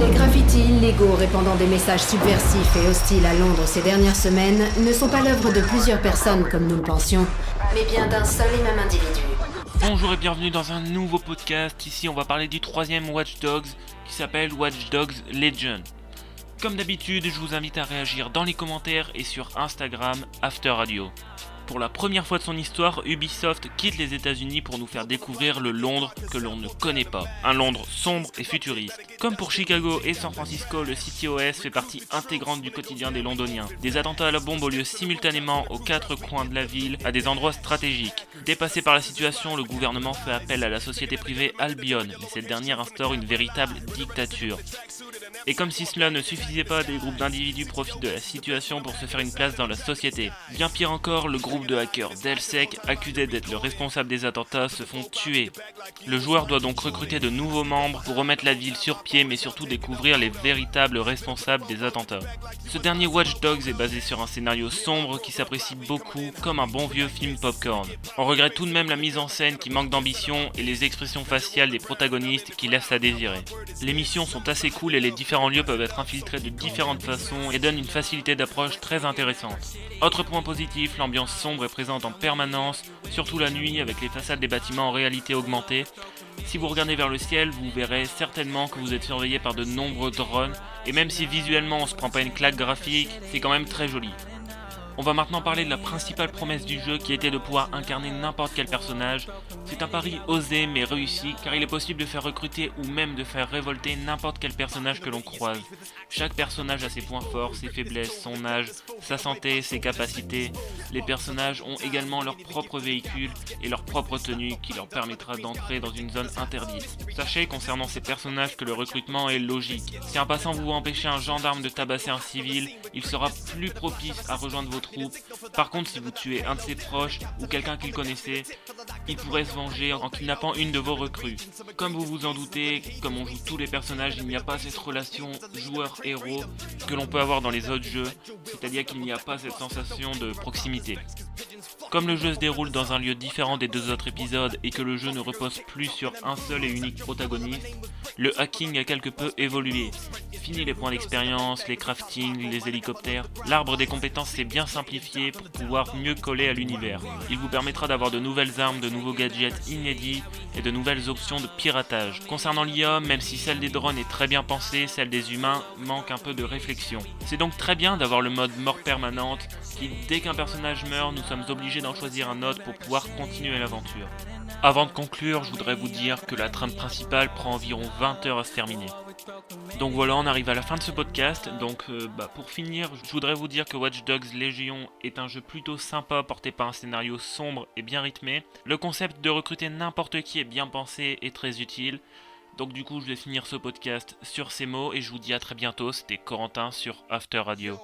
Les graffitis illégaux répandant des messages subversifs et hostiles à Londres ces dernières semaines ne sont pas l'œuvre de plusieurs personnes comme nous le pensions, mais bien d'un seul et même individu. Bonjour et bienvenue dans un nouveau podcast. Ici on va parler du troisième Watch Dogs qui s'appelle Watch Dogs Legion. Comme d'habitude, je vous invite à réagir dans les commentaires et sur Instagram After Radio. Pour la première fois de son histoire, Ubisoft quitte les États-Unis pour nous faire découvrir le Londres que l'on ne connaît pas. Un Londres sombre et futuriste. Comme pour Chicago et San Francisco, le CTOS fait partie intégrante du quotidien des Londoniens. Des attentats à la bombe ont lieu simultanément aux quatre coins de la ville, à des endroits stratégiques. Dépassé par la situation, le gouvernement fait appel à la société privée Albion, mais cette dernière instaure une véritable dictature. Et comme si cela ne suffisait pas, des groupes d'individus profitent de la situation pour se faire une place dans la société. Bien pire encore, le groupe de hackers DELSEC, accusé d'être le responsable des attentats, se font tuer. Le joueur doit donc recruter de nouveaux membres pour remettre la ville sur pied, mais surtout découvrir les véritables responsables des attentats. Ce dernier Watch Dogs est basé sur un scénario sombre qui s'apprécie beaucoup comme un bon vieux film popcorn. On regrette tout de même la mise en scène qui manque d'ambition et les expressions faciales des protagonistes qui laissent à désirer. Les missions sont assez cool et les différents lieux peuvent être infiltrés de différentes façons et donnent une facilité d'approche très intéressante. Autre point positif, l'ambiance sombre est présente en permanence, surtout la nuit avec les façades des bâtiments en réalité augmentée. Si vous regardez vers le ciel, vous verrez certainement que vous êtes surveillé par de nombreux drones, et même si visuellement on se prend pas une claque graphique, c'est quand même très joli. On va maintenant parler de la principale promesse du jeu qui était de pouvoir incarner n'importe quel personnage. C'est un pari osé mais réussi car il est possible de faire recruter ou même de faire révolter n'importe quel personnage que l'on croise. Chaque personnage a ses points forts, ses faiblesses, son âge, sa santé, ses capacités. Les personnages ont également leur propre véhicule et leur propre tenue qui leur permettra d'entrer dans une zone interdite. Sachez concernant ces personnages que le recrutement est logique. Si un passant vous empêchez un gendarme de tabasser un civil, il sera plus propice à rejoindre vos troupes. Par contre, si vous tuez un de ses proches ou quelqu'un qu'il connaissait, il pourrait se venger en kidnappant une de vos recrues. Comme vous vous en doutez, comme on joue tous les personnages, il n'y a pas cette relation joueur-héros que l'on peut avoir dans les autres jeux, c'est-à-dire qu'il n'y a pas cette sensation de proximité. Comme le jeu se déroule dans un lieu différent des deux autres épisodes et que le jeu ne repose plus sur un seul et unique protagoniste, le hacking a quelque peu évolué. Fini les points d'expérience, les craftings, les hélicoptères. L'arbre des compétences s'est bien simplifié pour pouvoir mieux coller à l'univers. Il vous permettra d'avoir de nouvelles armes, de nouveaux gadgets inédits et de nouvelles options de piratage. Concernant l'IA, même si celle des drones est très bien pensée, celle des humains manque un peu de réflexion. C'est donc très bien d'avoir le mode mort permanente qui, dès qu'un personnage meurt, nous sommes obligés d'en choisir un autre pour pouvoir continuer l'aventure. Avant de conclure, je voudrais vous dire que la trame principale prend environ 20 heures à se terminer. Donc voilà, on arrive à la fin de ce podcast. Donc pour finir, je voudrais vous dire que Watch Dogs Legion est un jeu plutôt sympa porté par un scénario sombre et bien rythmé. Le concept de recruter n'importe qui est bien pensé et très utile. Donc du coup, je vais finir ce podcast sur ces mots et je vous dis à très bientôt. C'était Corentin sur After Radio.